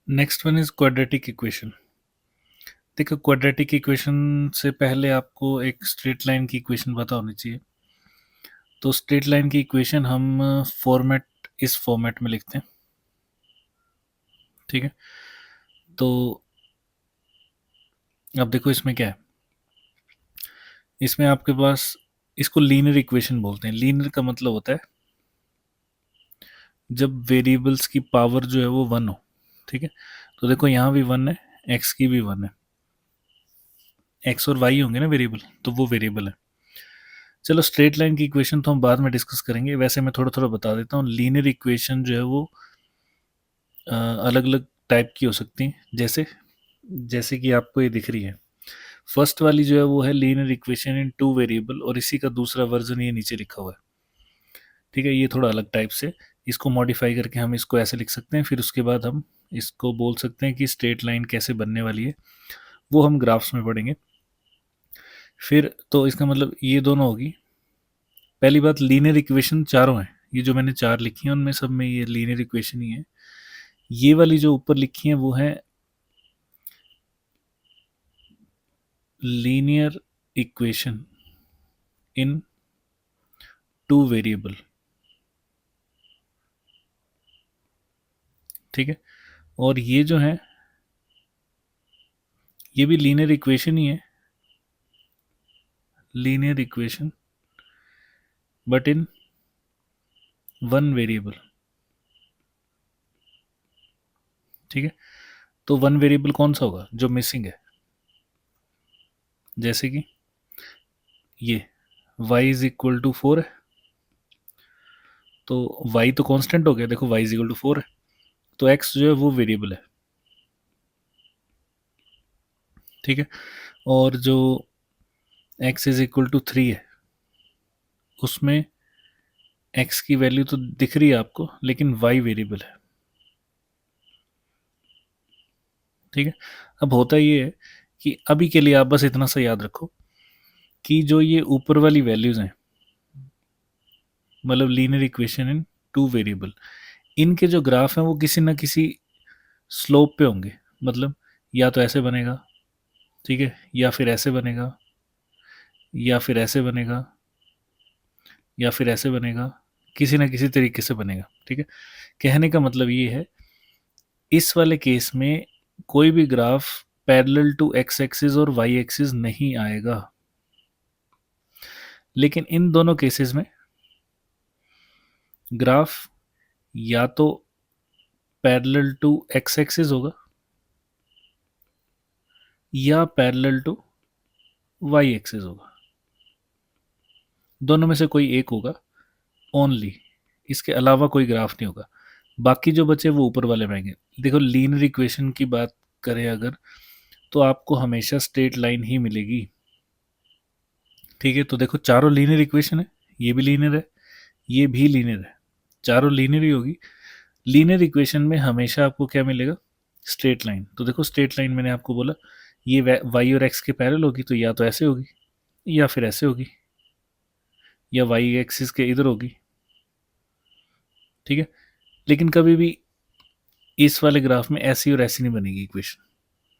Next one is quadratic equation. देखो, quadratic equation से पहले आपको एक स्ट्रेट लाइन की इक्वेशन पता होनी चाहिए। तो स्ट्रेट लाइन की इक्वेशन हम फॉर्मेट इस फॉर्मेट में लिखते हैं, ठीक है। तो अब देखो इसमें क्या है। इसमें आपके पास, इसको लीनियर इक्वेशन बोलते हैं। लीनियर का मतलब होता है जब वेरिएबल्स की पावर जो है वो वन हो, ठीक है। तो देखो यहाँ भी वन है, एक्स की भी वन है, एक्स और वाई होंगे ना वेरिएबल, तो वो वेरिएबल है। चलो, स्ट्रेट लाइन की इक्वेशन तो हम बाद में डिस्कस करेंगे, वैसे मैं थोड़ा थोड़ा बता देता हूँ। लीनियर इक्वेशन जो है वो अलग अलग टाइप की हो सकती हैं। जैसे जैसे कि आपको ये दिख रही है, फर्स्ट वाली जो है वो है linear equation in two variable, और इसी का दूसरा वर्जन ये नीचे लिखा हुआ है, ठीक है। ये थोड़ा अलग टाइप से, इसको मॉडिफाई करके हम इसको ऐसे लिख सकते हैं। फिर उसके बाद हम इसको बोल सकते हैं कि स्ट्रेट लाइन कैसे बनने वाली है, वो हम ग्राफ्स में पढ़ेंगे। फिर तो इसका मतलब ये दोनों होगी। पहली बात, लीनियर इक्वेशन चारों हैं, ये जो मैंने चार लिखी हैं उनमें सब में ये लीनियर इक्वेशन ही है। ये वाली जो ऊपर लिखी है वो है linear equation in two variable, ठीक है। और ये जो है ये भी लीनियर इक्वेशन ही है, linear equation but in one variable, ठीक है। तो वन वेरिएबल कौन सा होगा जो मिसिंग है? जैसे कि ये y इज इक्वल टू 4 है, तो y तो कांस्टेंट हो गया। देखो y इज इक्वल टू 4 है, तो x जो है वो वेरिएबल है, ठीक है। और जो x इज इक्वल टू 3 है, उसमें x की वैल्यू तो दिख रही है आपको, लेकिन y वेरिएबल है, ठीक है। अब होता ये है कि अभी के लिए आप बस इतना सा याद रखो कि जो ये ऊपर वाली वैल्यूज हैं, मतलब linear equation in two variable, इनके जो ग्राफ हैं वो किसी ना किसी स्लोप पे होंगे। मतलब या तो ऐसे बनेगा, ठीक है, या फिर ऐसे बनेगा, या फिर ऐसे बनेगा, या फिर ऐसे बनेगा, किसी ना किसी तरीके से बनेगा, ठीक है। कहने का मतलब ये है, इस वाले केस में कोई भी graph parallel to x axis और वाई एक्सिस नहीं आएगा। लेकिन इन दोनों केसेस में ग्राफ या तो पैरेलल टू एक्स एक्सिस होगा या पैरेलल टू वाई एक्सिस होगा, दोनों में से कोई एक होगा ओनली, इसके अलावा कोई ग्राफ नहीं होगा। बाकी जो बचे वो ऊपर वाले में आएंगे। देखो, लीनियर इक्वेशन की बात करें अगर, तो आपको हमेशा स्ट्रेट लाइन ही मिलेगी, ठीक है। तो देखो, चारों लीनियर इक्वेशन है, ये भी लीनियर है, ये भी लीनियर है, चारों लीनियर ही होगी। लीनियर इक्वेशन में हमेशा आपको क्या मिलेगा? Straight line. तो देखो, स्ट्रेट लाइन मैंने आपको बोला ये वाई और एक्स के पैरेलल होगी, तो या तो ऐसे होगी या फिर ऐसे होगी, या वाई एक्सिस के इधर होगी, ठीक है। लेकिन कभी भी इस वाले ग्राफ में ऐसी और ऐसी नहीं बनेगी इक्वेशन,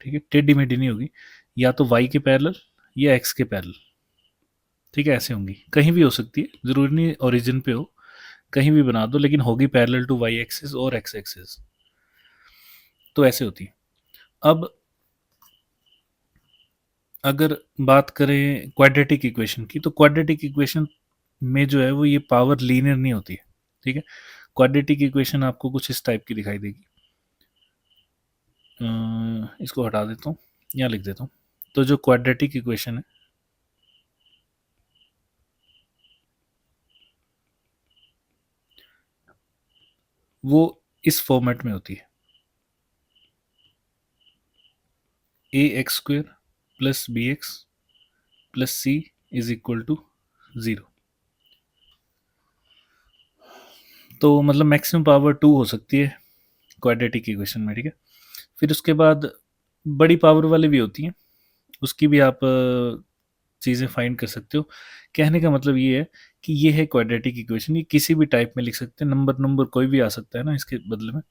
ठीक है, टेढ़ी मेढ़ी नहीं होगी। या तो वाई के पैरेलल या एक्स के पैरेलल, ठीक है, ऐसे होंगी। कहीं भी हो सकती है, जरूरी नहीं ओरिजिन पे हो, कहीं भी बना दो, लेकिन होगी पैरेलल टू वाई एक्सिस और एक्स एक्सिस, तो ऐसे होती है। अब अगर बात करें क्वाड्रेटिक इक्वेशन की, तो क्वाड्रेटिक इक्वेशन में जो है वो ये पावर लीनियर नहीं होती है, ठीक है। क्वाड्रेटिक इक्वेशन आपको कुछ इस टाइप की दिखाई देगी। इसको हटा देता हूँ, यहाँ लिख देता हूँ। तो जो क्वाड्रेटिक इक्वेशन है वो इस फॉर्मेट में होती है, A X square plus B X plus C is equal to 0। तो मतलब मैक्सिमम पावर 2 हो सकती है क्वाड्रेटिक इक्वेशन में, ठीक है। फिर उसके बाद बड़ी पावर वाली भी होती हैं, उसकी भी आप चीज़ें फाइंड कर सकते हो। कहने का मतलब ये है कि ये है क्वाड्रेटिक इक्वेशन, ये किसी भी टाइप में लिख सकते हैं, नंबर नंबर कोई भी आ सकता है ना इसके बदले में।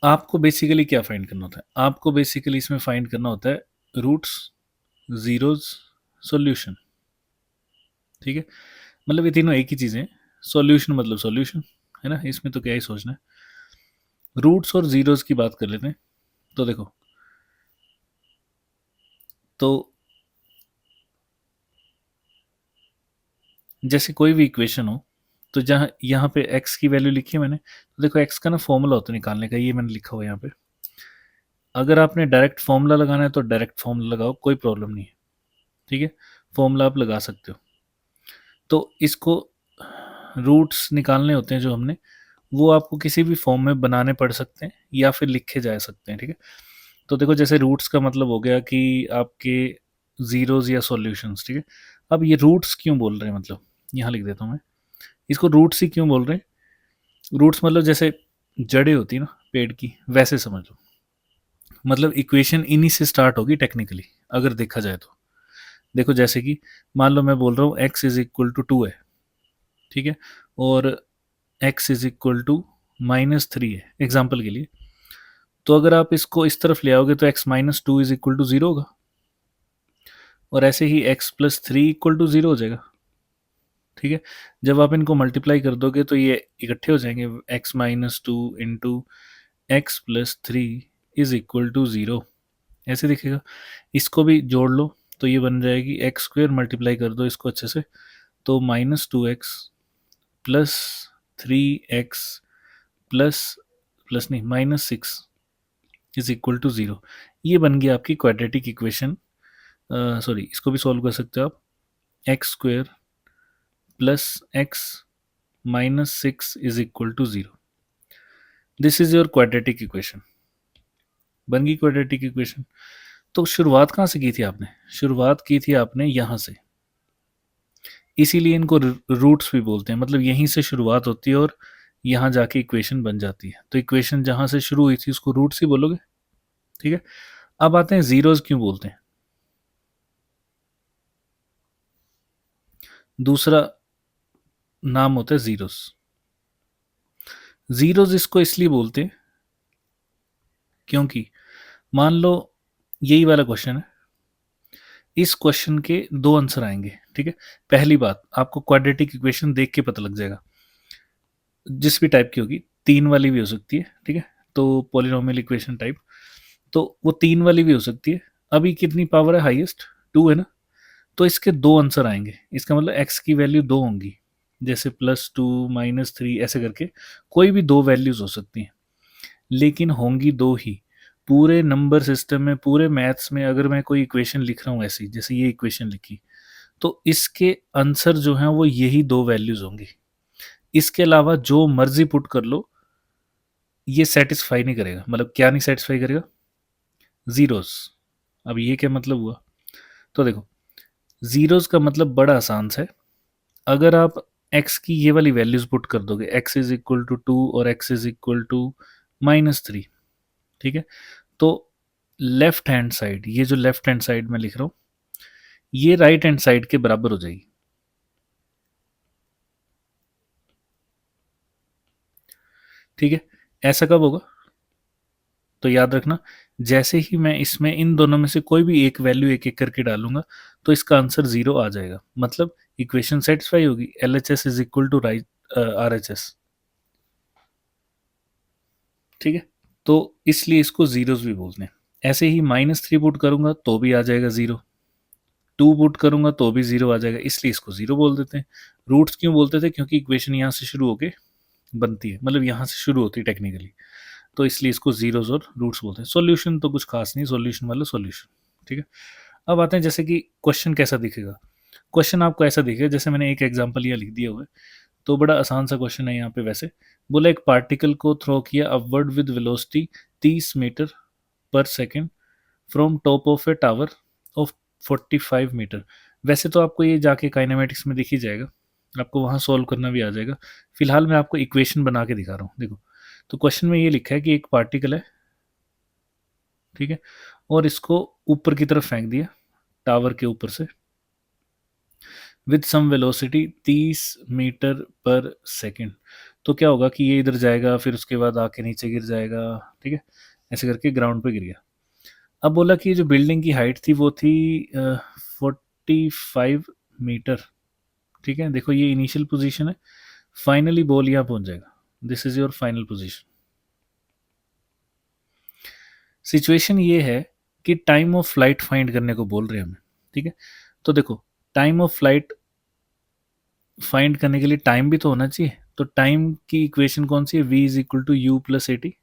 आपको बेसिकली क्या फाइंड करना होता है? आपको बेसिकली इसमें फाइंड करना होता है रूट्स, ज़ीरोज़, सॉल्यूशन, ठीक है? मतलब ये तीनों एक ही चीज़ें हैं। सॉल्यूशन मतलब सॉल्यूशन, है ना? इसमें तो क्या ही सोचना है। रूट्स और ज़ीरोज़ की बात कर लेते हैं। तो देखो, तो जैसे कोई भी इक्वेशन हो, तो जहाँ यहाँ पे x की वैल्यू लिखी है मैंने, तो देखो x का ना फॉर्मूला होता है निकालने का, ये मैंने लिखा हुआ है यहाँ पे। अगर आपने डायरेक्ट फॉर्मूला लगाना है तो डायरेक्ट फॉर्मूला लगाओ, कोई प्रॉब्लम नहीं है, ठीक है? फॉर्मूला आप लगा सकते हो। तो इसको रूट्स निकालने होते हैं जो हमने, वो आपको किसी भी फॉर्म में बनाने पड़ सकते हैं या फिर लिखे जा सकते हैं, ठीक है? तो देखो, जैसे रूट्स का मतलब हो गया कि आपके ज़ीरोज़ या सॉल्यूशंस, ठीक है? अब ये रूट्स क्यों बोल रहे हैं, मतलब यहाँ लिख देता हूँ मैं। इसको रूट्स ही क्यों बोल रहे हैं? रूट्स मतलब जैसे जड़ें होती है ना पेड़ की, वैसे समझ लो। मतलब इक्वेशन इन्हीं से स्टार्ट होगी टेक्निकली, अगर देखा जाए तो। देखो, जैसे कि मान लो मैं बोल रहा हूँ x इज इक्वल टू 2 है, ठीक है? और x इज इक्वल टू -3 है, एग्जाम्पल के लिए। तो अगर आप इसको इस तरफ ले आओगे तो x-2 इज इक्वल टू 0 होगा, और ऐसे ही x+3 इक्वल टू 0 हो जाएगा, ठीक है? जब आप इनको मल्टीप्लाई कर दोगे तो ये इकट्ठे हो जाएंगे, x-2 into x+3 is equal to 0, ऐसे दिखेगा। इसको भी जोड़ लो तो ये बन जाएगी x² मल्टीप्लाई कर दो इसको अच्छे से, तो -2x plus 3x plus plus नहीं -6 इज इक्वल टू 0। ये बन गया आपकी क्वाड्रेटिक इक्वेशन। सॉरी, इसको भी सॉल्व कर सकते हो आप। x² plus x -6 is equal to 0। This is your quadratic equation. बन गई क्वाड्रेटिक इक्वेशन। तो शुरुआत कहाँ से की थी आपने? शुरुआत की थी आपने यहाँ से, इसीलिए इनको रूट्स भी बोलते हैं। मतलब यहीं से शुरुआत होती है और यहाँ जाके इक्वेशन बन जाती है। तो इक्वेशन जहाँ से शुरू हुई थी उसको रूट्स ही बोलोगे, ठीक है? अब आते हैं ज़ीरोज़ क्यों बोलते हैं। दूसरा नाम होता है ज़ीरोज़। ज़ीरोज़ इसको इसलिए बोलते हैं क्योंकि मान लो यही वाला क्वेश्चन है, इस क्वेश्चन के दो आंसर आएंगे, ठीक है? पहली बात, आपको क्वाड्रेटिक इक्वेशन देख के पता लग जाएगा, जिस भी टाइप की होगी। तीन वाली भी हो सकती है, ठीक है? तो पॉलिनोमियल इक्वेशन टाइप, तो वो तीन वाली भी हो सकती है। अभी कितनी पावर है हाईएस्ट? 2 है ना? तो इसके दो आंसर आएंगे, इसका मतलब एक्स की वैल्यू दो होंगी, जैसे +2 -3 ऐसे करके कोई भी दो वैल्यूज हो सकती हैं, लेकिन होंगी दो ही। पूरे नंबर सिस्टम में, पूरे मैथ्स में, अगर मैं कोई इक्वेशन लिख रहा हूँ ऐसी, जैसे ये इक्वेशन लिखी, तो इसके आंसर जो हैं वो यही दो वैल्यूज होंगी। इसके अलावा जो मर्जी पुट कर लो, ये सेटिस्फाई नहीं करेगा। मतलब क्या नहीं सेटिस्फाई करेगा? ज़ीरोज़। अब ये क्या मतलब हुआ? तो देखो, ज़ीरोज़ का मतलब बड़ा आसान सा है। अगर आप x की ये वाली वैल्यूज़ पुट कर दोगे, x इज़ इक्वल टू 2 और x इज़ इक्वल टू -3, ठीक है? तो लेफ्ट हैंड साइड, ये जो लेफ्ट हैंड साइड में लिख रहा हूँ, ये राइट हैंड साइड के बराबर हो जाएगी, ठीक है? ऐसा कब होगा? तो याद रखना, जैसे ही मैं इसमें इन दोनों में से कोई भी एक वैल्यू एक एक करके डालूंगा, तो इसका आंसर 0 आ जाएगा। मतलब इक्वेशन सेटिस्फाई होगी। LHS is equal to right RHS, ठीक है? तो इसलिए इसको ज़ीरोज़ भी बोलते हैं। ऐसे ही -3 पुट करूंगा तो भी आ जाएगा 0, 2 पुट करूंगा तो भी 0 आ जाएगा, इसलिए इसको 0 बोल देते हैं। रूट्स क्यों बोलते थे? क्योंकि इक्वेशन यहाँ से शुरू होके बनती है, मतलब यहाँ से शुरू होती है टेक्निकली, तो इसलिए इसको ज़ीरोज़ और रूट्स बोलते हैं। सॉल्यूशन तो कुछ खास नहीं, सॉल्यूशन वाला सॉल्यूशन, ठीक है? अब आते हैं जैसे कि क्वेश्चन कैसा दिखेगा। क्वेश्चन आपको ऐसा दिखेगा, जैसे मैंने एक एग्जांपल यहाँ लिख दिया हुआ है, तो बड़ा आसान सा क्वेश्चन है यहाँ पे। वैसे बोला, एक पार्टिकल को थ्रो किया upward with velocity 30 metre per second from top of a tower of 45 metre. वैसे तो आपको ये जाके काइनेमेटिक्स में दिख ही जाएगा, आपको वहाँ सॉल्व करना भी आ जाएगा। फिलहाल मैं आपको इक्वेशन बना के दिखा रहा हूँ। देखो, तो क्वेश्चन में ये लिखा है कि एक पार्टिकल है, ठीक है, और इसको ऊपर की तरफ फेंक दिया टावर के ऊपर से with some velocity 30 metre per second. तो क्या होगा कि ये इधर जाएगा, फिर उसके बाद आके नीचे गिर जाएगा, ठीक है, ऐसे करके ग्राउंड पे गिर गया। अब बोला कि जो बिल्डिंग की हाइट थी वो थी 45 मीटर, ठीक है। देखो ये इनिशियल पोजीशन है, फाइनली बॉल यहाँ पहुंच जाएगा, this is your final position. Situation ये है कि टाइम ऑफ फ्लाइट फाइंड करने को बोल रहे हैं हमें, ठीक है। तो देखो टाइम ऑफ फ्लाइट फाइंड करने के लिए टाइम भी तो होना चाहिए, तो टाइम की इक्वेशन कौन सी है, v is equal to u plus a t.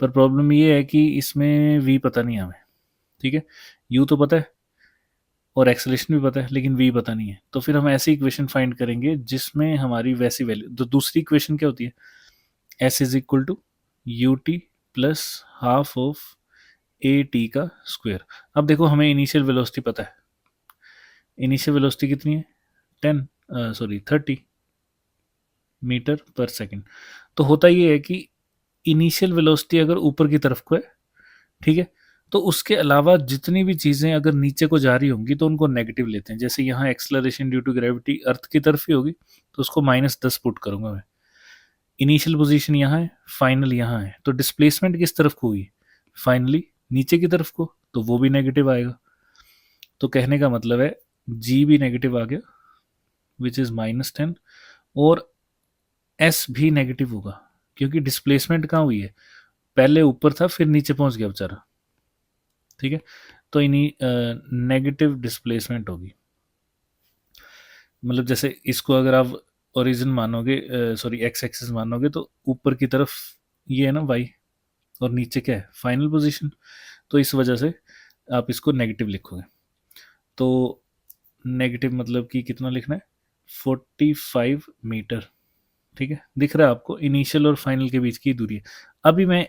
पर प्रॉब्लम ये है कि इसमें v पता नहीं है हमें, ठीक है। u तो पता है और एक्सेलेरेशन भी पता है, लेकिन v पता नहीं है। तो फिर हम ऐसी इक्वेशन फाइंड करेंगे जिसमें हमारी वैसी वैल्यू, तो दूसरी इक्वेशन क्या होती है, s is equal to u t plus half of a t का स्क्वायर। अब देखो हमें इनिशियल वेलोसिटी पता है, इनिशियल वेलोसिटी कितनी है, 30 मीटर पर सेकंड। तो होता ये है कि इनिशियल वेलोसिटी अगर ऊपर की तरफ को है, ठीक है, तो उसके अलावा जितनी भी चीज़ें अगर नीचे को जा रही होंगी तो उनको नेगेटिव लेते हैं। जैसे यहाँ एक्सलरेशन ड्यू टू ग्रेविटी अर्थ की तरफ ही होगी, तो उसको -10 पुट करूंगा मैं। इनिशियल पोजीशन यहाँ है, फाइनल यहाँ है, तो डिस्प्लेसमेंट किस तरफ को हुई, फाइनली नीचे की तरफ को, तो वो भी नेगेटिव आएगा। तो कहने का मतलब है जी भी नेगेटिव आ गया, विच इज़ -10, और एस भी नेगेटिव होगा, क्योंकि डिस्प्लेसमेंट कहाँ हुई है, पहले ऊपर था फिर नीचे पहुंच गया बेचारा, ठीक है। तो इन्हीं नेगेटिव डिस्प्लेसमेंट होगी। मतलब जैसे इसको अगर आप ओरिजिन मानोगे, सॉरी एक्स एक्सिस मानोगे, तो ऊपर की तरफ ये है ना वाई, और नीचे क्या है, फाइनल पोजीशन। तो इस वजह से आप इसको नेगेटिव लिखोगे। तो नेगेटिव मतलब कि कितना लिखना है, 45 मीटर, ठीक है। दिख रहा है आपको इनिशियल और फाइनल के बीच की दूरी है। अभी मैं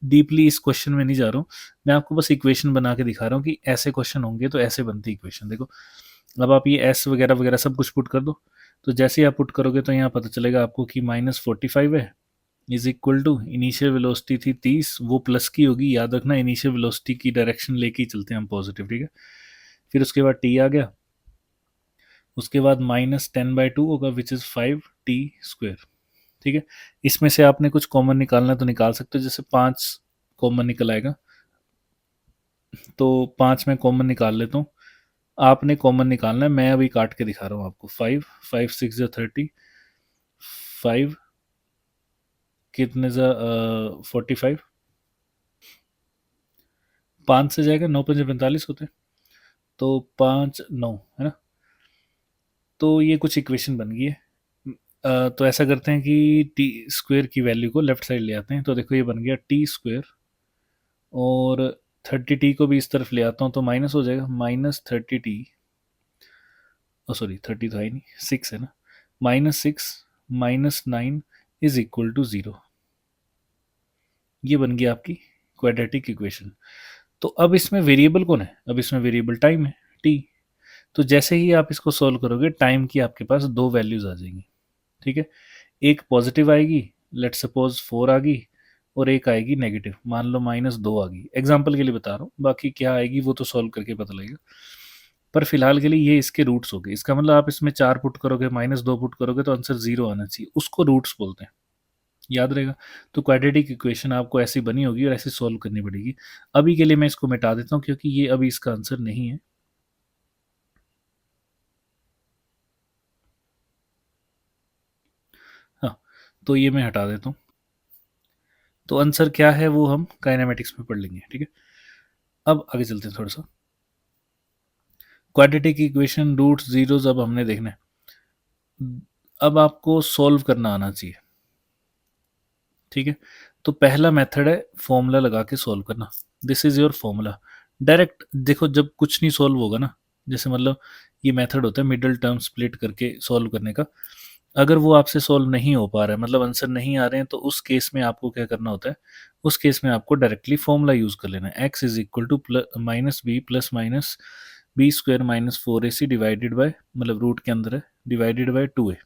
डीपली इस क्वेश्चन में नहीं जा रहा हूँ, मैं आपको बस इक्वेशन बना के दिखा रहा हूँ कि ऐसे क्वेश्चन होंगे तो ऐसे बनती इक्वेशन। देखो अब आप ये एस वगैरह वगैरह सब कुछ पुट कर दो, तो जैसे ही आप पुट करोगे तो यहाँ पता चलेगा आपको कि -45 है, is equal to initial velocity थी 30, वो प्लस की होगी, याद रखना इनिशियल वेलोसिटी की डायरेक्शन लेके ही चलते हैं हम पॉजिटिव, ठीक है। फिर उसके बाद टी आ गया, उसके बाद -10/2 होगा, विच इज़ 5t², ठीक है। इसमें से आपने कुछ कॉमन निकालना है तो निकाल सकते हो, जैसे 5 कॉमन निकल आएगा, तो 5 में कॉमन निकाल लेता हूँ, आपने कॉमन निकालना है, मैं अभी काट के दिखा रहा हूँ आपको। 5 5 6 जो 30, 5 कितने जा 45, 5 से जाएगा, 9 5 45 होते हैं, तो 5 9 है ना। तो ये कुछ इक्वेशन बन गई है। तो ऐसा करते हैं कि टी स्क्वेयर की वैल्यू को लेफ्ट साइड ले आते हैं, तो देखो ये बन गया t², और 30t को भी इस तरफ ले आता हूँ तो माइनस हो जाएगा, -30t, ओ सॉरी 30 तो है ही नहीं, 6 है ना, -6 -9 इज इक्वल टू 0। ये बन गई आपकी क्वाड्रेटिक इक्वेशन। तो अब इसमें वेरिएबल कौन है, अब इसमें वेरिएबल टाइम है, t। तो जैसे ही आप इसको सॉल्व करोगे टाइम की आपके पास दो वैल्यूज आ जाएंगी, ठीक है। एक पॉजिटिव आएगी, लेट सपोज 4 आ गई, और एक आएगी नेगेटिव, मान लो -2 आ गई, एग्जाम्पल के लिए बता रहा हूँ, बाकी क्या आएगी वो तो सॉल्व करके पता लगेगा। पर फिलहाल के लिए ये इसके रूट्स हो गए। इसका मतलब आप इसमें 4 पुट करोगे, -2 पुट करोगे तो आंसर 0 आना चाहिए, उसको रूट्स बोलते हैं, याद रहेगा। तो क्वाड्रेटिक इक्वेशन आपको ऐसी बनी होगी और ऐसे सॉल्व करनी पड़ेगी। अभी के लिए मैं इसको मिटा देता हूँ क्योंकि ये अभी इसका आंसर नहीं है। हाँ, तो ये मैं हटा देता हूँ। तो आंसर क्या है वो हम काइनेमेटिक्स में पढ़ लेंगे, ठीक है। अब आगे चलते हैं थोड़ा सा। क्वाड्रेटिक इक्वेशन रूट्स जीरोस अब हमने देखना है। अब आपको सॉल्व करना आना चाहिए, ठीक है। तो पहला मेथड है फॉर्मूला लगा के सॉल्व करना, this is your formula. Direct देखो जब कुछ नहीं सॉल्व होगा ना, जैसे मतलब ये मेथड होता है मिडिल टर्म स्प्लिट करके सॉल्व करने का, अगर वो आपसे सॉल्व नहीं हो पा रहा है, मतलब आंसर नहीं आ रहे हैं, तो उस केस में आपको क्या करना होता है, उस केस में आपको डायरेक्टली फॉर्मूला यूज कर लेना है, x is equal to -b plus minus b² -4ac divided by, मतलब रूट के अंदर है, डिवाइडेड बाय 2a।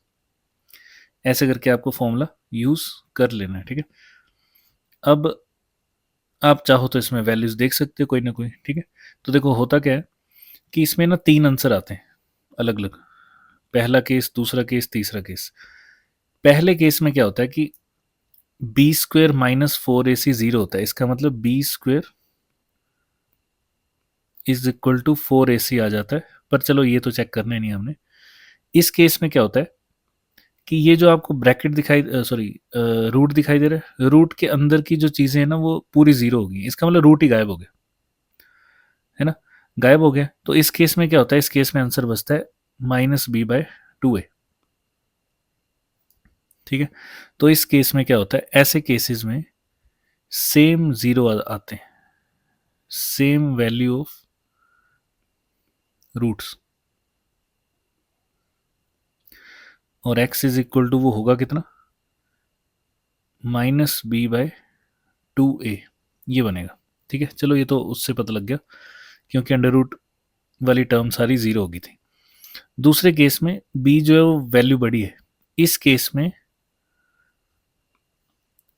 ऐसे करके आपको फॉर्मूला यूज कर लेना है, ठीक है। अब आप चाहो तो इसमें वैल्यूज देख सकते हो कोई ना कोई, ठीक है। तो देखो होता क्या है कि इसमें ना 3 आंसर आते हैं अलग अलग, पहला केस, दूसरा केस, तीसरा केस। पहले केस में क्या होता है कि बी स्क्वेयर माइनस 4ac 0 होता है, इसका मतलब b square is equal to 4ac आ जाता है। पर चलो ये तो चेक करने नहीं हमने। इस केस में क्या होता है कि ये जो आपको ब्रैकेट दिखाई, सॉरी, रूट दिखाई दे रहा है, रूट के अंदर की जो चीज़ें हैं ना वो पूरी जीरो होगी, इसका मतलब रूट ही गायब हो गया, है ना, गायब हो गया। तो इस केस में क्या होता है, इस केस में आंसर बचता है -b/2a। ठीक है, तो इस केस में क्या होता है, ऐसे केसेस में सेम जीरो आते हैं, सेम वैल्यू ऑफ रूट्स, और x इज इक्वल टू वो होगा कितना, -b/2a, ये बनेगा। ठीक है, चलो ये तो उससे पता लग गया क्योंकि अंडर रूट वाली टर्म सारी जीरो होगी थी। दूसरे केस में b जो है वो वैल्यू बड़ी है, इस केस में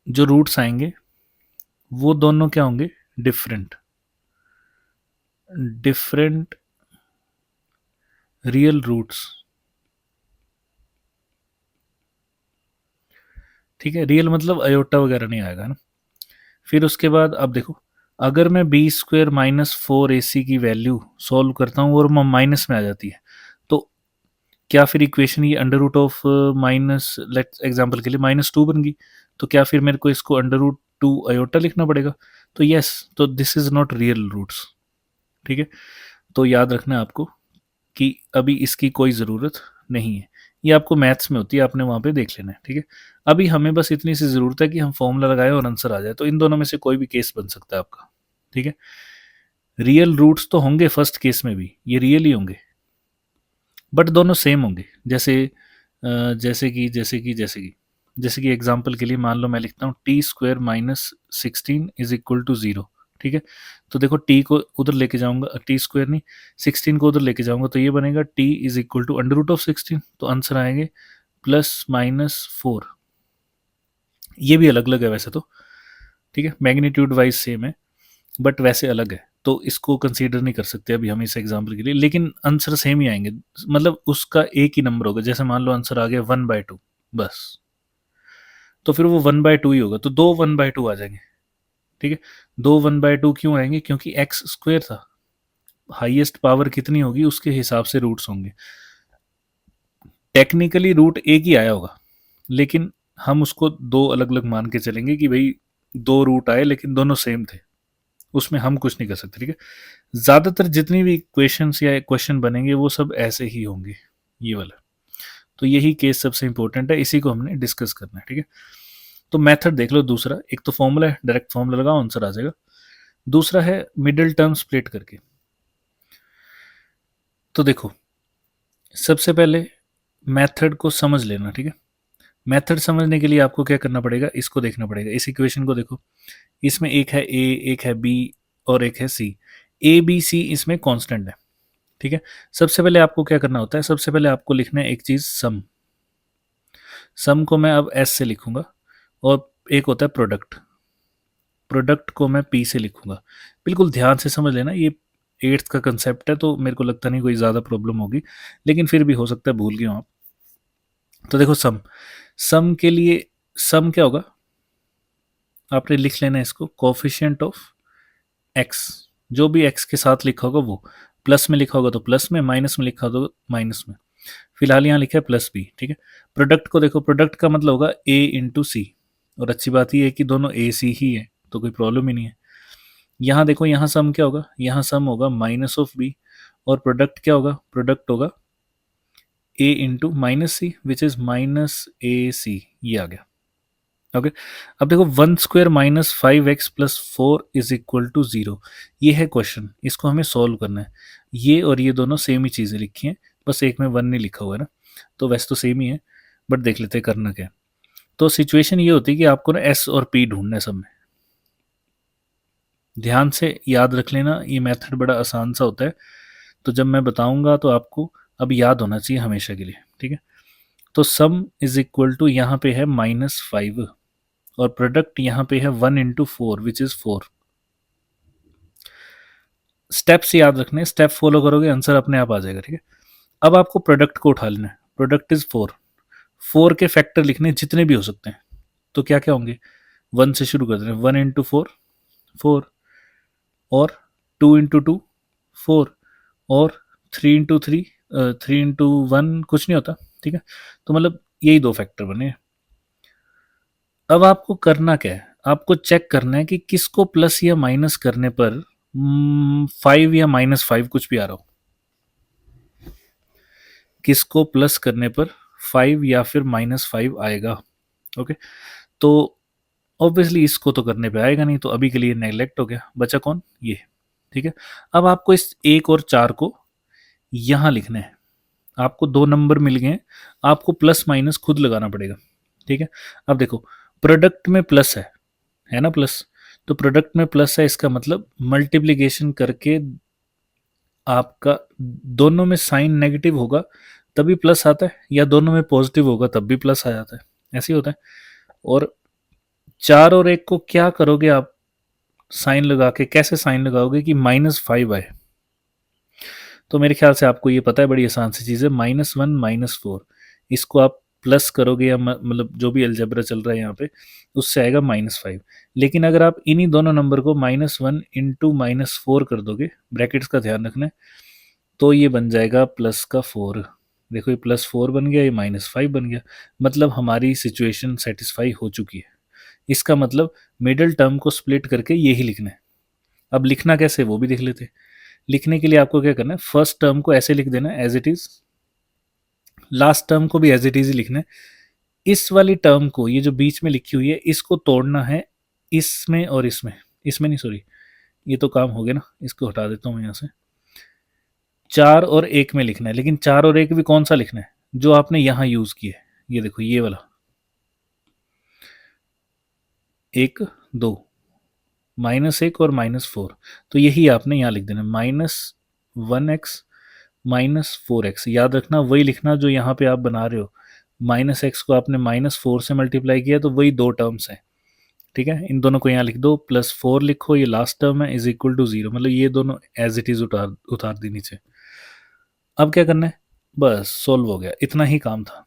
जो रूट्स आएंगे वो दोनों क्या होंगे, डिफरेंट, डिफरेंट रियल रूट्स। ठीक है, रियल मतलब अयोटा वगैरह नहीं आएगा ना। फिर उसके बाद अब देखो, अगर मैं बी स्क्वेयर -4ac की वैल्यू सॉल्व करता हूँ और माइनस में आ जाती है, तो क्या फिर इक्वेशन ये under root of minus, let example के लिए -2 बन गई, तो क्या फिर मेरे को इसको अंडर रूट 2 अयोटा लिखना पड़ेगा? तो यस, तो this is not real roots. ठीक है, तो याद रखना आपको कि अभी इसकी कोई ज़रूरत नहीं है, ये आपको मैथ्स में होती है, आपने वहाँ पे देख लेना है। ठीक है, अभी हमें बस इतनी सी ज़रूरत है कि हम फॉर्मूला लगाएं और आंसर आ जाए, तो इन दोनों में से कोई भी केस बन सकता है आपका। ठीक है, रियल रूट्स तो होंगे फर्स्ट केस में भी, ये रियल ही होंगे, बट दोनों सेम होंगे। जैसे कि एग्जांपल के लिए मान लो मैं लिखता हूँ t² - 16 इज इक्वल टू 0। ठीक है, तो देखो t को उधर लेके जाऊंगा, t² नहीं, 16 को उधर लेके जाऊंगा, तो ये बनेगा t इज इक्वल टू √16, तो आंसर आएंगे +-4। ये भी अलग अलग है वैसे तो, ठीक है, मैग्नीट्यूड वाइज सेम है बट वैसे अलग है, तो इसको कंसीडर नहीं कर सकते अभी हम इस एग्जाम्पल के लिए, लेकिन आंसर सेम ही आएंगे, मतलब उसका एक ही नंबर होगा। जैसे मान लो आंसर आ गया 1/2, बस, तो फिर वो 1/2 ही होगा, तो दो 1/2 आ जाएंगे। ठीक है, दो 1/2 क्यों आएंगे, क्योंकि एक्स स्क्वेयर था, हाईएस्ट पावर कितनी होगी उसके हिसाब से रूट्स होंगे। टेक्निकली रूट एक ही आया होगा, लेकिन हम उसको दो अलग अलग मान के चलेंगे कि भाई दो रूट आए लेकिन दोनों सेम थे, उसमें हम कुछ नहीं कर सकते। ठीक है, ज़्यादातर जितनी भी क्वेश्चंस या क्वेश्चन बनेंगे वो सब ऐसे ही होंगे, ये वाला। तो यही केस सबसे इंपॉर्टेंट है, इसी को हमने डिस्कस करना है। ठीक है, तो मेथड देख लो दूसरा, एक तो फॉर्मूला है, डायरेक्ट फॉर्मूला लगाओ आंसर आ जाएगा। दूसरा है मिडिल टर्म स्प्लिट करके। तो देखो, सबसे पहले मेथड को समझ लेना। ठीक है, मेथड समझने के लिए आपको क्या करना पड़ेगा, इसको देखना पड़ेगा, इस इक्वेशन को देखो, इसमें एक है ए, एक है बी और एक है सी। ए बी सी इसमें कांस्टेंट है। ठीक है, सबसे पहले आपको क्या करना होता है, सबसे पहले आपको लिखना है एक चीज सम। सम को मैं अब एस से लिखूंगा, और एक होता है प्रोडक्ट, प्रोडक्ट को मैं पी से लिखूंगा। बिल्कुल ध्यान से समझ लेना, ये एट्थ का कंसेप्ट है, तो मेरे को लगता नहीं कोई ज़्यादा प्रॉब्लम होगी, लेकिन फिर भी हो सकता है भूल गए हो आप। तो देखो सम, सम के लिए सम क्या होगा, आपने लिख लेना है इसको कोफिशिएंट ऑफ एक्स, जो भी एक्स के साथ लिखा होगा वो, प्लस में लिखा होगा तो प्लस में, माइनस में लिखा होगा तो माइनस में। फिलहाल यहाँ लिखा है +b। ठीक है, प्रोडक्ट को देखो, प्रोडक्ट का मतलब होगा a × c, और अच्छी बात ये है कि दोनों ए सी ही है, तो कोई प्रॉब्लम ही नहीं है। यहाँ देखो, यहाँ सम क्या होगा, यहाँ सम होगा -b, और प्रोडक्ट क्या होगा, प्रोडक्ट होगा a × -c which is -ac, ये आ गया। ओके, अब देखो 1² - 5x + 4 इज इक्वल टू 0, ये है क्वेश्चन, इसको हमें सॉल्व करना है। ये और ये दोनों सेम ही चीज़ें लिखी हैं, बस एक में 1 नहीं लिखा हुआ है ना, तो वैसे तो सेम ही है, बट देख लेते हैं करना क्या है। तो सिचुएशन ये होती है कि आपको ना एस और पी ढूंढना है सब में। ध्यान से याद रख लेना, ये मेथड बड़ा आसान सा होता है, तो जब मैं बताऊंगा तो आपको अब याद होना चाहिए हमेशा के लिए। ठीक है, तो सम इज इक्वल टू यहाँ पे है -5, और प्रोडक्ट यहाँ पे है 1 × 4 विच इज 4। स्टेप्स याद रखने, स्टेप फॉलो करोगे आंसर अपने आप आ जाएगा। ठीक है, अब आपको प्रोडक्ट को उठा लेना है, प्रोडक्ट इज 4, 4 के फैक्टर लिखने जितने भी हो सकते हैं, तो क्या क्या होंगे, 1 से शुरू कर देना, 1 इंटू 4 4, और 2 इंटू 2 4, और 3 इंटू 3 3 इंटू 1 कुछ नहीं होता, ठीक है। तो मतलब यही दो फैक्टर बने। अब आपको करना क्या है, आपको चेक करना है कि किसको प्लस या माइनस करने पर 5 या -5 कुछ भी आ रहा हो, किसको प्लस करने पर 5 या फिर -5 आएगा। ओके, तो ऑब्वियसली इसको तो करने पे आएगा नहीं, तो अभी के लिए नेग्लेक्ट हो गया, बचा कौन, ये, ठीक है। अब आपको इस 1 और 4 को यहाँ लिखना है, आपको दो नंबर मिल गए, आपको प्लस माइनस खुद लगाना पड़ेगा, ठीक है। अब देखो, प्रोडक्ट में प्लस है ना, प्लस, तो प्रोडक्ट में प्लस है, इसका मतलब मल्टीप्लिकेशन करके आपका दोनों में साइन नेगेटिव होगा तभी प्लस आता है, या दोनों में पॉजिटिव होगा तब भी प्लस आ जाता है, ऐसे ही होता है। और 4 और 1 को क्या करोगे आप, साइन लगा के, कैसे साइन लगाओगे कि -5 आए, तो मेरे ख्याल से आपको ये पता है, बड़ी आसान सी चीज़ है, -1 -4, इसको आप प्लस करोगे या मतलब जो भी अलजेब्रा चल रहा है यहाँ पे, उससे आएगा -5। लेकिन अगर आप इन्हीं दोनों नंबर को -1 इंटू -4 कर दोगे, ब्रैकेट्स का ध्यान रखना है, तो ये बन जाएगा प्लस का 4। देखो ये +4 बन गया, ये -5 बन गया, मतलब हमारी सिचुएशन सेटिस्फाई हो चुकी है। इसका मतलब मिडिल टर्म को स्प्लिट करके यही लिखना है। अब लिखना कैसे वो भी देख लेते हैं। लिखने के लिए आपको क्या करना है, फर्स्ट टर्म को ऐसे लिख देना as it is, last term को भी एज इट इज ही लिखना है। इस वाली टर्म को, ये जो बीच में लिखी हुई है, इसको तोड़ना है इसमें और इसमें, इसमें नहीं सॉरी, ये तो काम हो गया ना, इसको हटा देता हूँ यहाँ से। 4 और 1 में लिखना है, लेकिन 4 और 1 भी कौन सा लिखना है, जो आपने यहाँ यूज किया है, ये देखो ये वाला 1 2, -1 और -4, तो यही आपने यहाँ लिख देना, -1x -4x, याद रखना वही लिखना जो यहाँ पे आप बना रहे हो, -x को आपने -4 से मल्टीप्लाई किया, तो वही दो टर्म्स हैं, ठीक है। इन दोनों को यहाँ लिख दो, +4 लिखो, ये लास्ट टर्म है, इज इक्वल टू 0, मतलब ये दोनों एज इट इज उतार उतार दी नीचे। अब क्या करना है, बस सोल्व हो गया, इतना ही काम था।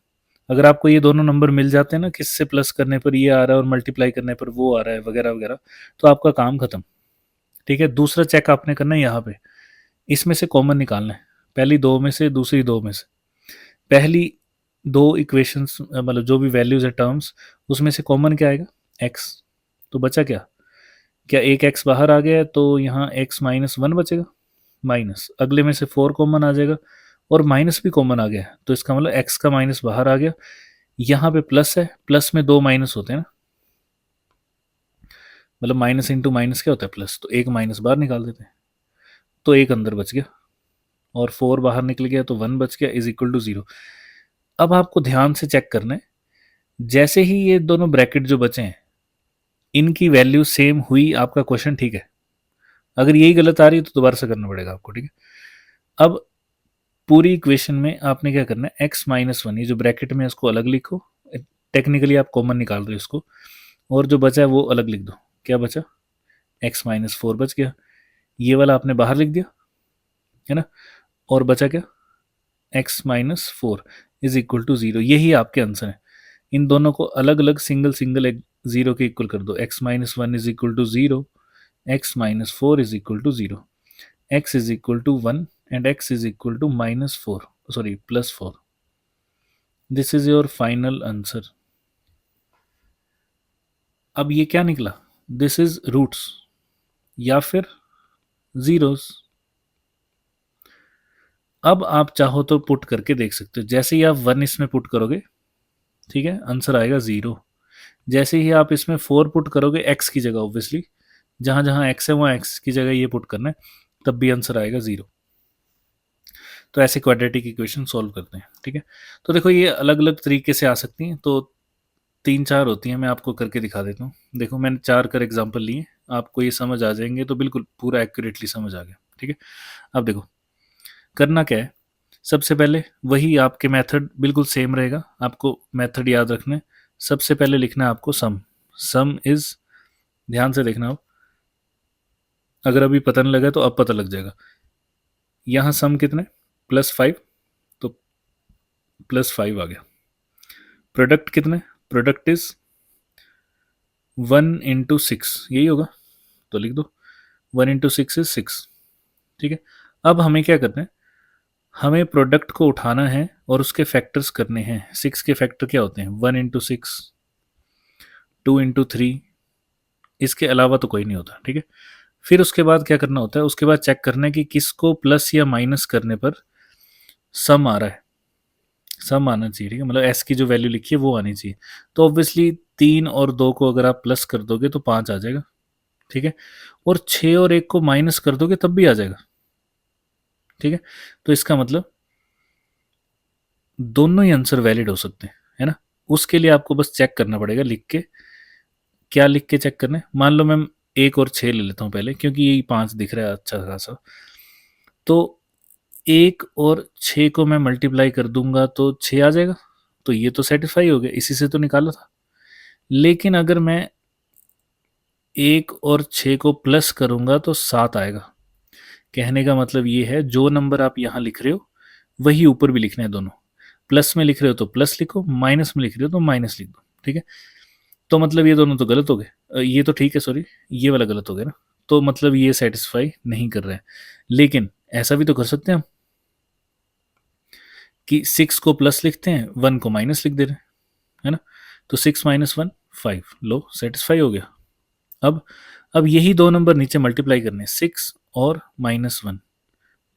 अगर आपको ये दोनों नंबर मिल जाते हैं ना, किससे प्लस करने पर ये आ रहा है और मल्टीप्लाई करने पर वो आ रहा है वगैरह वगैरह, तो आपका काम खत्म, ठीक है। दूसरा चेक आपने करना है यहाँ पे, इसमें से कॉमन निकालना है, पहली दो में से, दूसरी दो में से। पहली दो इक्वेशंस, मतलब जो भी वैल्यूज है टर्म्स, उसमें से कॉमन क्या आएगा, एक्स, तो बचा क्या, क्या एक एक्स बाहर आ गया है, तो यहाँ एक्स -1 बचेगा, माइनस, अगले में से 4 कॉमन आ जाएगा, और माइनस भी कॉमन आ गया, तो इसका मतलब एक्स का माइनस बाहर आ गया। यहाँ पे प्लस है, प्लस में दो माइनस होते हैं ना, मतलब माइनस इंटू माइनस क्या होता है, प्लस, तो एक माइनस बाहर निकाल देते हैं, तो एक अंदर बच गया, और 4 बाहर निकल गया, तो 1 बच गया, इज इक्वल टू 0। अब आपको ध्यान से चेक करना है, जैसे ही ये दोनों ब्रैकेट जो बचे हैं, इनकी वैल्यू सेम हुई, आपका क्वेश्चन ठीक है। अगर यही गलत आ रही है तो दोबारा से करना पड़ेगा आपको, ठीक है। अब पूरी इक्वेशन में आपने क्या करना है, x-1, ये जो ब्रैकेट में है उसको अलग लिखो, टेक्निकली आप कॉमन निकाल रहे हो इसको, और जो बचा है वो अलग लिख दो। क्या बचा, x-4 बच गया, ये वाला आपने बाहर लिख दिया, है ना, और बचा क्या, x-4 इज इक्वल टू 0, यही आपके आंसर है। इन दोनों को अलग अलग सिंगल सिंगल एक जीरो के इक्वल कर दो, x-1 is equal to 0, x-4 is equal to 0, x is equal to 1 and x is equal to -4, sorry +4। This is your final answer. अब ये क्या निकला, दिस इज रूट्स या फिर जीरोस। अब आप चाहो तो पुट करके देख सकते हो, जैसे ही आप 1 इसमें पुट करोगे, ठीक है, आंसर आएगा 0। जैसे ही आप इसमें 4 पुट करोगे, x की जगह, ऑब्वियसली जहां जहां x है वहां x की जगह ये पुट करना है, तब भी आंसर आएगा 0। तो ऐसे क्वाड्रेटिक इक्वेशन सॉल्व करते हैं, ठीक है। तो देखो ये अलग अलग तरीके से आ सकती हैं, तो 3-4 होती हैं, मैं आपको करके दिखा देता हूँ। देखो मैंने 4 कर एग्जाम्पल लिए, आपको ये समझ आ जाएंगे, तो बिल्कुल पूरा एक्यूरेटली समझ आ गया, ठीक है। अब देखो करना क्या है, सबसे पहले वही आपके मेथड बिल्कुल सेम रहेगा, आपको मेथड याद रखना है। सबसे पहले लिखना है आपको सम, सम इज, ध्यान से देखना आप, अगर अभी पता नहीं लगा तो अब पता लग जाएगा। यहाँ सम कितने, +5, तो +5 आ गया, प्रोडक्ट कितना है, प्रोडक्ट इज 1 into 6, यही होगा, तो लिख दो 1 into 6 इज 6। ठीक है, अब हमें क्या करना है, हमें प्रोडक्ट को उठाना है और उसके फैक्टर्स करने हैं। 6 के फैक्टर क्या होते हैं, 1 into 6, 2 into 3, इसके अलावा तो कोई नहीं होता। ठीक है, फिर उसके बाद क्या करना होता है, उसके बाद चेक करना है कि किसको प्लस या माइनस करने पर सम आ रहा है। सम आना चाहिए, ठीक है, मतलब एस की जो वैल्यू लिखी है वो आनी चाहिए। तो ऑब्वियसली 3 और 2 को अगर आप प्लस कर दोगे तो 5 आ जाएगा। ठीक है, और 6 और 1 को माइनस कर दोगे तब भी आ जाएगा। ठीक है, तो इसका मतलब दोनों ही आंसर वैलिड हो सकते हैं, है ना। उसके लिए आपको बस चेक करना पड़ेगा लिख के। क्या लिख के चेक करना है, मान लो मैं 1 और 6 ले लेता हूँ पहले, क्योंकि यही 5 दिख रहा है अच्छा खासा। तो 1 और 6 को मैं मल्टीप्लाई कर दूंगा तो 6 आ जाएगा, तो ये तो सेटिस्फाई हो गया, इसी से तो निकाला था। लेकिन अगर मैं 1 और 6 को प्लस करूंगा तो 7 आएगा। कहने का मतलब ये है, जो नंबर आप यहाँ लिख रहे हो वही ऊपर भी लिखने हैं दोनों। प्लस में लिख रहे हो तो प्लस लिखो, माइनस में लिख रहे हो तो माइनस लिख दो। ठीक है, तो मतलब ये दोनों तो गलत हो गए। ये तो ठीक है, सॉरी, ये वाला गलत हो गया ना। तो मतलब ये सेटिस्फाई नहीं कर रहा है। लेकिन ऐसा भी तो कर सकते हैं हम कि 6 को प्लस लिखते हैं, 1 को माइनस लिख दे रहे हैं, है ना। तो 6 - 1 5, लो सेटिस्फाई हो गया। अब यही दो नंबर नीचे मल्टीप्लाई करने हैं, 6 और -1,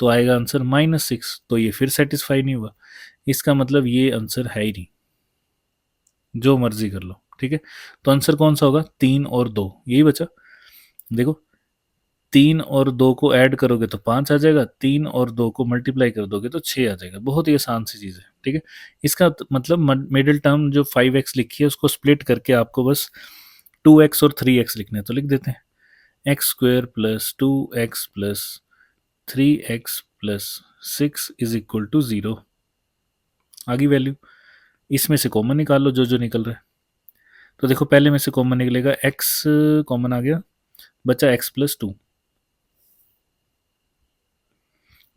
तो आएगा आंसर -6। तो ये फिर सेटिस्फाई नहीं हुआ, इसका मतलब ये आंसर है ही नहीं। जो मर्जी कर लो, ठीक है। तो आंसर कौन सा होगा, 3 और 2, यही बचा। देखो, 3 और 2 को ऐड करोगे तो 5 आ जाएगा, 3 और 2 को मल्टीप्लाई कर दोगे तो 6 आ जाएगा। बहुत ही आसान सी चीज़ है। ठीक है, इसका मतलब मिडिल टर्म जो 5x लिखी है उसको स्प्लिट करके आपको बस 2x और 3x लिखने हैं, तो लिख देते हैं x² + 2x + 3x + 6 = 0। आ गई वैल्यू। इसमें से कॉमन निकाल लो जो जो निकल रहा है। तो देखो, पहले में से कॉमन निकलेगा, x कॉमन आ गया, बचा x + 2,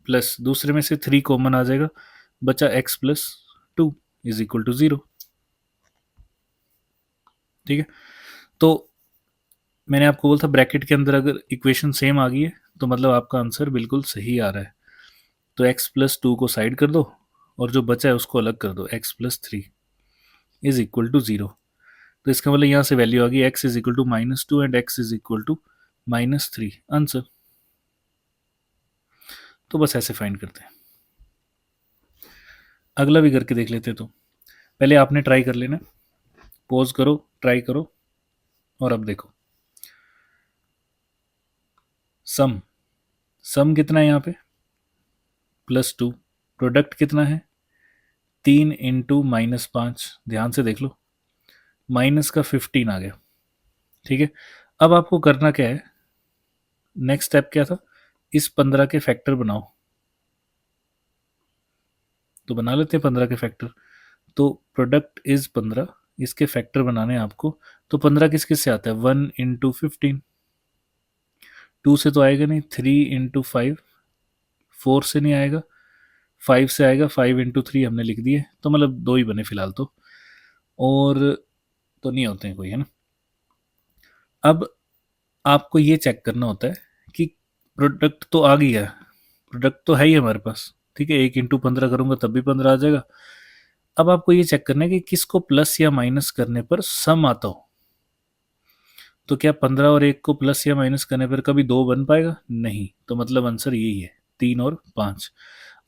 प्लस दूसरे में से 3 कॉमन आ जाएगा, बचा x + 2 = 0। ठीक है, तो मैंने आपको बोला था ब्रैकेट के अंदर अगर इक्वेशन सेम आ गई है तो मतलब आपका आंसर बिल्कुल सही आ रहा है। तो x + 2 को साइड कर दो और जो बचा है उसको अलग कर दो, x + 3 = 0। तो इसका मतलब यहाँ से वैल्यू आ गई, x = -2 एंड x = -3 आंसर। तो बस ऐसे फाइंड करते हैं। अगला भी करके देख लेते हैं। तो पहले आपने ट्राई कर लेना, पॉज करो, ट्राई करो, और अब देखो सम। सम कितना है यहाँ पे, +2। प्रोडक्ट कितना है, 3 × -5, ध्यान से देख लो, माइनस का 15 आ गया। ठीक है, अब आपको करना क्या है, नेक्स्ट स्टेप क्या था, इस 15 के फैक्टर बनाओ। तो बना लेते हैं 15 के फैक्टर। तो प्रोडक्ट इज 15, इसके फैक्टर बनाने हैं आपको। तो 15 किस किस से आता है, 1 × 15, 2 से तो आएगा नहीं, 3 × 5, 4 से नहीं आएगा, 5 से आएगा, 5 × 3 हमने लिख दिए, तो मतलब 2 ही बने फिलहाल तो, और तो नहीं होते हैं कोई, है ना। अब आपको ये चेक करना होता है कि प्रोडक्ट तो आ गया है, प्रोडक्ट तो है ही हमारे पास। ठीक है, 1 × 15 करूंगा तब भी 15 आ जाएगा। अब आपको ये चेक करना है कि किसको प्लस या माइनस करने पर सम आता हो। तो क्या 15 और 1 को प्लस या माइनस करने पर कभी 2 बन पाएगा, नहीं। तो मतलब आंसर यही है, 3 और 5।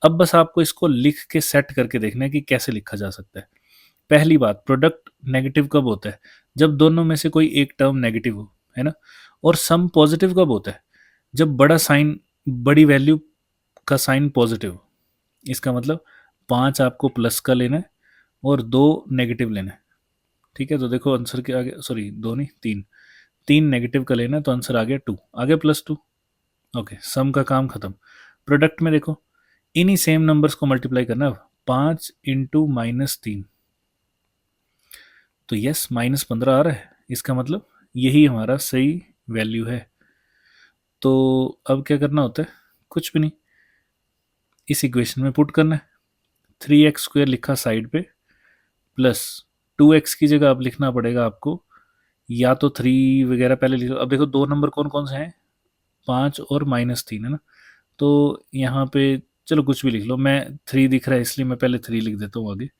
अब बस आपको इसको लिख के सेट करके देखना है कि कैसे लिखा जा सकता है। पहली बात, प्रोडक्ट नेगेटिव कब होता है, जब दोनों में से कोई एक टर्म नेगेटिव हो, है ना। और सम पॉजिटिव कब होता है, जब बड़ा साइन, बड़ी वैल्यू का साइन पॉजिटिव हो। इसका मतलब 5 आपको प्लस का लेना है और 2 नेगेटिव लेना है। ठीक है, तो देखो आंसर क्या आ गया, सॉरी 2 नहीं, 3, 3 नेगेटिव का लेना है, तो आंसर आ गया 2, आ गया +2। ओके, सम का काम खत्म। प्रोडक्ट में देखो, इन्हीं सेम नंबर्स को मल्टीप्लाई करना है। 5 × -3, तो यस -15 आ रहा है, इसका मतलब यही हमारा सही वैल्यू है। तो अब क्या करना होता है, कुछ भी नहीं, इस इक्वेशन में पुट करना है। 3x² लिखा साइड पे, प्लस 2x की जगह अब लिखना पड़ेगा आपको या तो 3 वगैरह पहले लिख लो। अब देखो दो नंबर कौन कौन से हैं, 5 और -3 है ना। तो यहाँ पे चलो कुछ भी लिख लो, मैं 3 दिख रहा है इसलिए मैं पहले 3 लिख देता हूँ आगे,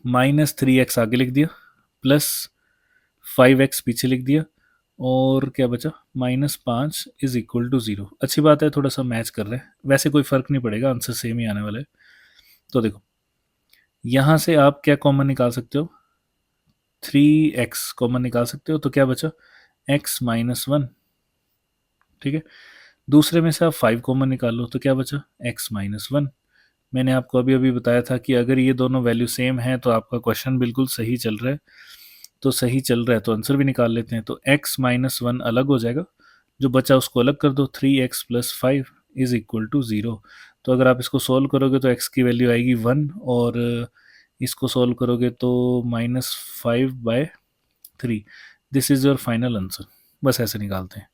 -3x आगे लिख दिया, +5x पीछे लिख दिया, और क्या बचा, -5 इज इक्वल टू 0। अच्छी बात है, थोड़ा सा मैच कर रहे हैं, वैसे कोई फ़र्क नहीं पड़ेगा, आंसर सेम ही आने वाला है। तो देखो यहाँ से आप क्या कॉमन निकाल सकते हो, 3x कॉमन निकाल सकते हो, तो क्या बचा, x-1, ठीक है। दूसरे में से आप 5 कॉमन निकाल लो, तो क्या बचा, x-1। मैंने आपको अभी अभी बताया था कि अगर ये दोनों वैल्यू सेम है तो आपका क्वेश्चन बिल्कुल सही चल रहा है, तो सही चल रहा है तो आंसर भी निकाल लेते हैं। तो x-1 अलग हो जाएगा, जो बचा उसको अलग कर दो, 3x + 5 इज इक्वल टू 0। तो अगर आप इसको सॉल्व करोगे तो x की वैल्यू आएगी 1, और इसको सॉल्व करोगे तो -5/3। This is your final answer. बस ऐसे निकालते हैं,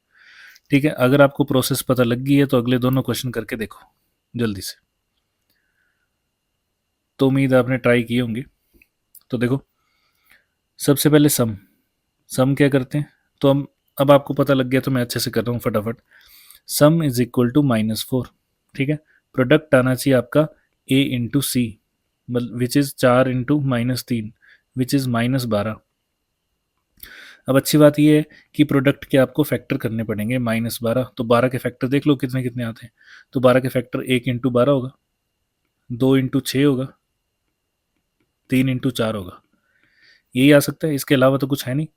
ठीक है। अगर आपको प्रोसेस पता लग गई है तो अगले दोनों क्वेश्चन करके देखो जल्दी से। तो उम्मीद है आपने ट्राई किए होंगे। तो देखो सबसे पहले सम क्या करते हैं, तो हम, अब आपको पता लग गया तो मैं अच्छे से कर रहा हूँ फटाफट। सम इज इक्वल टू -4, ठीक है। प्रोडक्ट आना चाहिए आपका a into c, which is 4 into -3 which is -12। अब अच्छी बात यह है कि प्रोडक्ट के आपको फैक्टर करने पड़ेंगे, -12, तो 12 के फैक्टर देख लो कितने कितने आते हैं। तो 12 के फैक्टर 1 इंटू 12 होगा, 2 इंटू 6 होगा, 3 इंटू 4 होगा, यही आ सकता है, इसके अलावा तो कुछ है नहीं।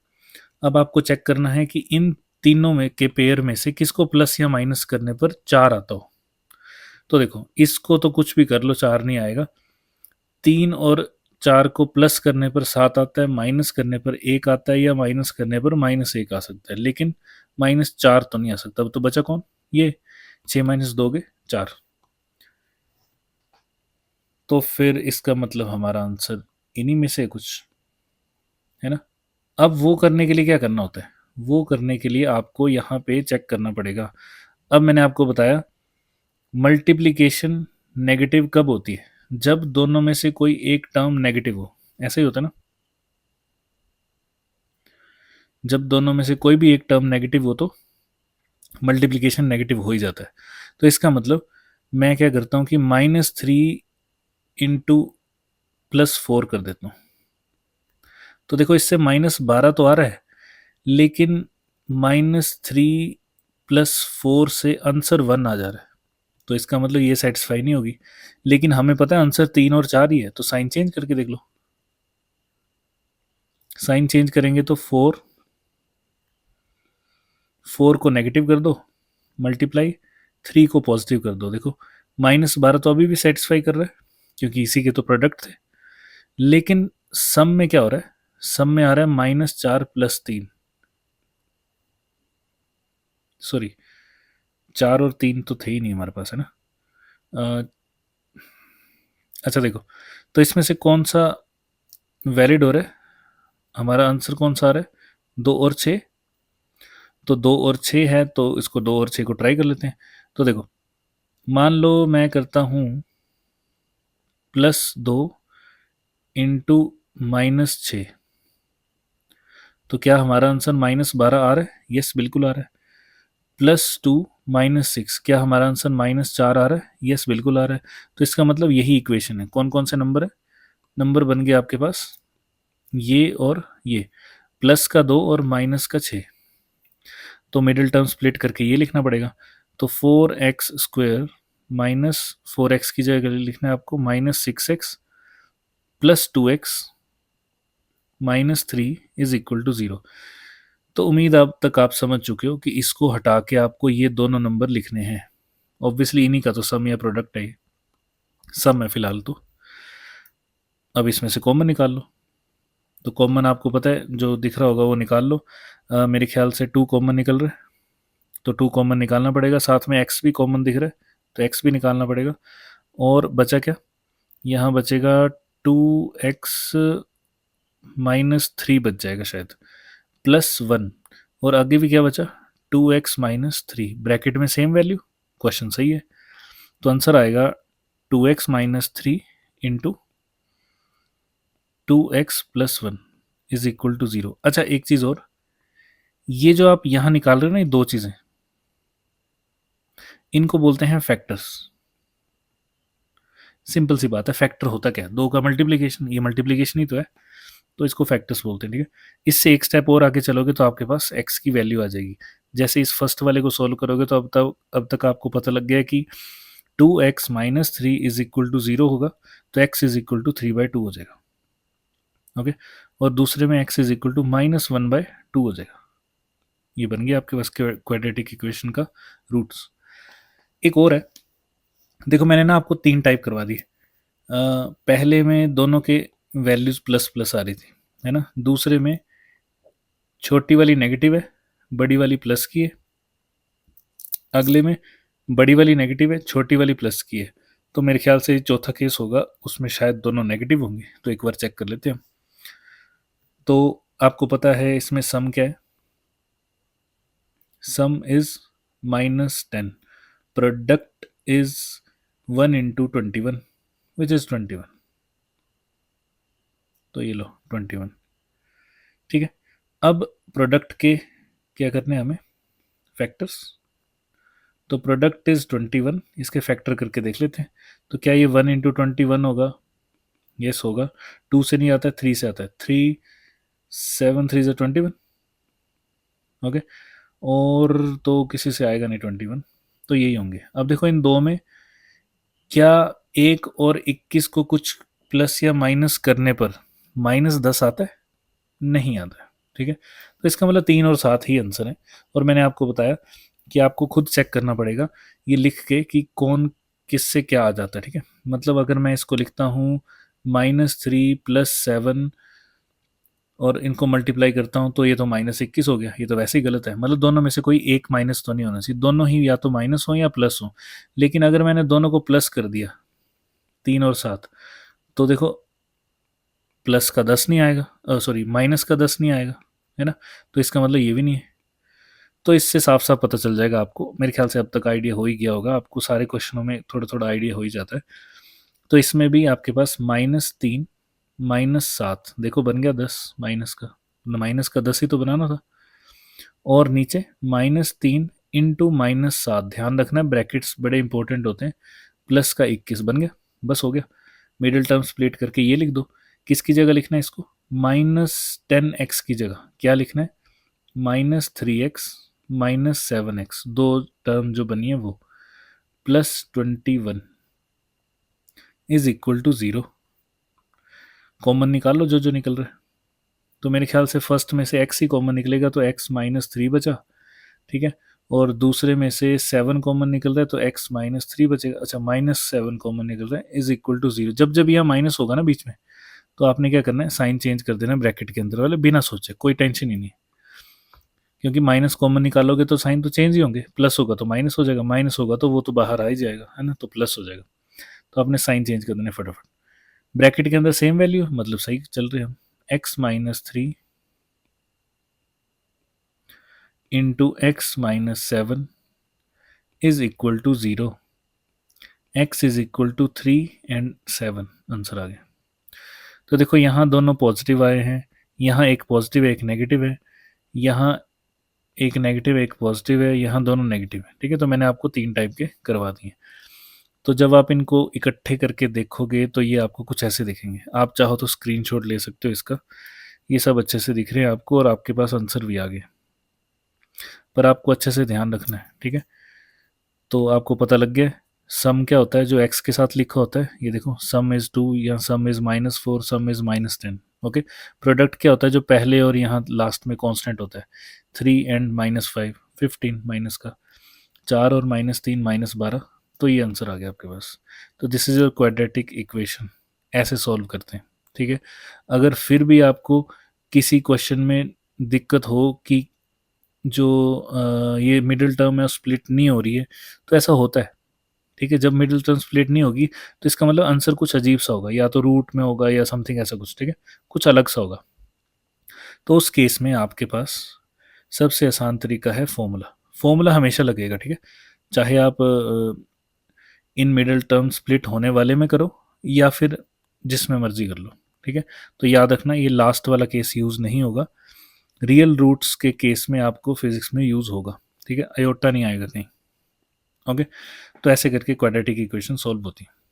अब आपको चेक करना है कि इन तीनों में के पेयर में से किसको प्लस या माइनस करने पर 4 आता हो। तो देखो इसको तो कुछ भी कर लो 4 नहीं आएगा, 3 और 4 को प्लस करने पर 7 आता है, माइनस करने पर 1 आता है, या माइनस करने पर -1 आ सकता है, लेकिन -4 तो नहीं आ सकता। अब तो बचा कौन, ये 6 - 2 = 4। तो फिर इसका मतलब हमारा आंसर इन्हीं में से कुछ है ना। अब वो करने के लिए क्या करना होता है, वो करने के लिए आपको यहाँ पे चेक करना पड़ेगा। अब मैंने आपको बताया मल्टीप्लिकेशन नेगेटिव कब होती है, जब दोनों में से कोई एक टर्म नेगेटिव हो, ऐसा ही होता है ना। जब दोनों में से कोई भी एक टर्म नेगेटिव हो तो मल्टीप्लिकेशन नेगेटिव हो ही जाता है। तो इसका मतलब मैं क्या करता हूँ कि -3 इंटू +4 कर देता हूँ। तो देखो इससे -12 तो आ रहा है, लेकिन -3 + 4 से आंसर 1 आ जा रहा है। तो इसका मतलब ये सेटिस्फाई नहीं होगी, लेकिन हमें पता है आंसर 3 और 4 ही है, तो साइन चेंज करके देख लो। साइन चेंज करेंगे तो 4 को नेगेटिव कर दो, मल्टीप्लाई 3 को पॉजिटिव कर दो। देखो -12 तो अभी भी सेटिस्फाई कर रहा है क्योंकि इसी के तो प्रोडक्ट थे, लेकिन सम में क्या हो रहा है, सम में आ रहा है -4 + 3, सॉरी 4 और 3 तो थे ही नहीं हमारे पास, है ना। अ, अच्छा देखो, तो इसमें से कौन सा वैलिड हो रहा है, हमारा आंसर कौन सा आ रहा है, 2 और 6। तो 2 और 6 है, तो इसको 2 और 6 को ट्राई कर लेते हैं। तो देखो मान लो मैं करता हूँ +2 इंटू -6, तो क्या हमारा आंसर -12 आ रहा है, यस बिल्कुल आ रहा है। +2 -6, क्या हमारा आंसर -4 आ रहा है, यस बिल्कुल आ रहा है। तो इसका मतलब यही इक्वेशन है। कौन कौन से नंबर है, नंबर बन गए आपके पास ये और ये, प्लस का 2 और माइनस का 6। तो मिडिल टर्म स्प्लिट करके ये लिखना पड़ेगा। तो 4x² -4x की जगह लिखना है आपको -6x +2x -3 is equal to 0। तो उम्मीद अब तक आप समझ चुके हो कि इसको हटा के आपको ये दोनों नंबर लिखने हैं। ऑब्वियसली इन्हीं का तो सम या प्रोडक्ट है, सम है फिलहाल तो। अब इसमें से कॉमन निकाल लो। तो कॉमन आपको पता है जो दिख रहा होगा वो निकाल लो। मेरे ख्याल से 2 कॉमन निकल रहा है, तो 2 कॉमन निकालना पड़ेगा। साथ में x भी कॉमन दिख रहा है, तो x भी निकालना पड़ेगा। और बचा क्या, यहाँ बचेगा 2x -3 बच जाएगा शायद, +1। और आगे भी क्या बचा, 2x -3, ब्रैकेट में सेम वैल्यू, क्वेश्चन सही है। तो आंसर आएगा 2x -3 into 2x plus 1 is equal to 0। अच्छा, एक चीज़ और, ये जो आप यहाँ निकाल रहे हो ना, ये दो चीज़ें, इनको बोलते हैं फैक्टर्स। सिंपल सी बात है, फैक्टर होता क्या है? दो का मल्टीप्लिकेशन, ये मल्टीप्लिकेशन ही तो है, तो इसको फैक्टर्स बोलते हैं, ठीक है। इससे एक स्टेप और आगे चलोगे तो आपके पास x की वैल्यू आ जाएगी। जैसे इस फर्स्ट वाले को सॉल्व करोगे तो अब तक आपको पता लग गया कि 2x minus 3 is equal to 0 होगा, तो x इज इक्वल टू 3/2 हो जाएगा। ओके, और दूसरे में x is equal to minus 1/2 हो जाएगा। ये बन गया आपके पास क्वाड्रेटिक इक्वेशन का रूट्स। एक और है, देखो मैंने ना आपको तीन टाइप करवा दी। पहले में दोनों के वैल्यूज प्लस प्लस आ रही थी, है ना। दूसरे में छोटी वाली नेगेटिव है, बड़ी वाली प्लस की है। अगले में बड़ी वाली नेगेटिव है, छोटी वाली प्लस की है। तो मेरे ख्याल से चौथा केस होगा, उसमें शायद दोनों नेगेटिव होंगे, तो एक बार चेक कर लेते हैं हम। तो आपको पता है इसमें सम क्या है? सम is -10, product is 1 into 21 which is 21। तो ये लो 21, ठीक है। अब प्रोडक्ट के क्या करने हैं हमें? फैक्टर्स। तो प्रोडक्ट इज 21, इसके फैक्टर करके देख लेते हैं। तो क्या ये 1 इंटू 21 होगा? यस होगा। 2 से नहीं आता है, 3 से आता है। 3 7 3 से 21। ओके, और तो किसी से आएगा नहीं 21, तो यही होंगे। अब देखो इन दो में क्या 1 और 21 को कुछ प्लस या माइनस करने पर -10 आता है? नहीं आता है, ठीक है। तो इसका मतलब 3 और 7 ही आंसर है। और मैंने आपको बताया कि आपको खुद चेक करना पड़ेगा ये लिख के कि कौन किससे क्या आ जाता है, ठीक है। मतलब अगर मैं इसको लिखता हूँ -3 प्लस 7 और इनको मल्टीप्लाई करता हूँ तो ये तो -21 हो गया। ये तो वैसे ही गलत है, मतलब दोनों में से कोई एक माइनस तो नहीं होना चाहिए, दोनों ही या तो माइनस हो या प्लस हो। लेकिन अगर मैंने दोनों को प्लस कर दिया 3 और 7, तो देखो प्लस का 10 नहीं आएगा, सॉरी माइनस का 10 नहीं आएगा, है ना। तो इसका मतलब ये भी नहीं है। तो इससे साफ साफ पता चल जाएगा आपको। मेरे ख्याल से अब तक आइडिया हो ही गया होगा आपको, सारे क्वेश्चनों में थोड़ा थोड़ा आइडिया हो ही जाता है। तो इसमें भी आपके पास -3 -7, देखो बन गया 10, माइनस का 10 ही तो बनाना था। और नीचे -3 इंटू -7, ध्यान रखना ब्रैकेट्स बड़े इंपॉर्टेंट होते हैं, प्लस का 21 बन गया। बस हो गया। मिडिल टर्म स्प्लिट करके ये लिख दो। किसकी जगह लिखना है इसको? -10x की जगह क्या लिखना है? -3x -7x, दो टर्म जो बनी है वो, +21 इज इक्वल टू 0। कॉमन निकाल लो जो जो निकल रहा है। तो मेरे ख्याल से फर्स्ट में से x ही कॉमन निकलेगा, तो x -3 बचा, ठीक है। और दूसरे में से 7 कॉमन निकल रहा है तो x -3 बचेगा। अच्छा, -7 कॉमन निकल रहा है इज इक्वल टू 0। जब जब यहाँ माइनस होगा ना बीच में, तो आपने क्या करना है? साइन चेंज कर देना ब्रैकेट के अंदर वाले, बिना सोचे, कोई टेंशन ही नहीं। क्योंकि माइनस कॉमन निकालोगे तो साइन तो चेंज ही होंगे, प्लस होगा तो माइनस हो जाएगा, माइनस होगा तो वो तो बाहर आ ही जाएगा, है ना, तो प्लस हो जाएगा। तो आपने साइन चेंज कर देना फटाफट। ब्रैकेट के अंदर सेम वैल्यू, मतलब सही चल रहे हैं हम। x-3 into x-7 is equal to 0। x is equal to 3 and 7, answer आ गया। तो देखो यहाँ दोनों पॉजिटिव आए हैं, यहाँ एक पॉजिटिव है एक नेगेटिव है, यहाँ एक नेगेटिव एक पॉजिटिव है, यहाँ दोनों नेगेटिव है, ठीक है। तो मैंने आपको तीन टाइप के करवा दिए। तो जब आप इनको इकट्ठे करके देखोगे तो ये आपको कुछ ऐसे दिखेंगे। आप चाहो तो स्क्रीनशॉट ले सकते हो इसका, ये सब अच्छे से दिख रहे हैं आपको और आपके पास आंसर भी आ गए। पर आपको अच्छे से ध्यान रखना है, ठीक है। तो आपको पता लग गया सम क्या होता है जो x के साथ लिखा होता है। ये देखो सम इज 2 या सम is -4, some is -10। Okay, product क्या होता है जो पहले और यहाँ लास्ट में कांस्टेंट होता है? 3 एंड -5, 15 माइनस का 4 और -3 -12। तो ये आंसर आ गया आपके पास। तो this is your quadratic equation. ऐसे सॉल्व करते हैं, ठीक है। अगर फिर भी आपको किसी क्वेश्चन में दिक्कत हो कि जो ये मिडिल टर्म है स्प्लिट नहीं हो रही है, तो ऐसा होता है, ठीक है। जब मिडिल टर्म स्प्लिट नहीं होगी तो इसका मतलब आंसर कुछ अजीब सा होगा, या तो रूट में होगा या समथिंग ऐसा कुछ, ठीक है, कुछ अलग सा होगा। तो उस केस में आपके पास सबसे आसान तरीका है फॉर्मूला। फॉर्मूला हमेशा लगेगा, ठीक है, चाहे आप इन मिडिल टर्म स्प्लिट होने वाले में करो या फिर जिसमें मर्जी कर लो, ठीक है, तो याद रखना ये लास्ट वाला केस यूज़ नहीं होगा, रियल रूट्स के केस में आपको फिजिक्स में यूज़ होगा, ठीक है, आयोटा नहीं आएगा कहीं। ओके, तो ऐसे करके क्वाड्रेटिक इक्वेशन सॉल्व होती है।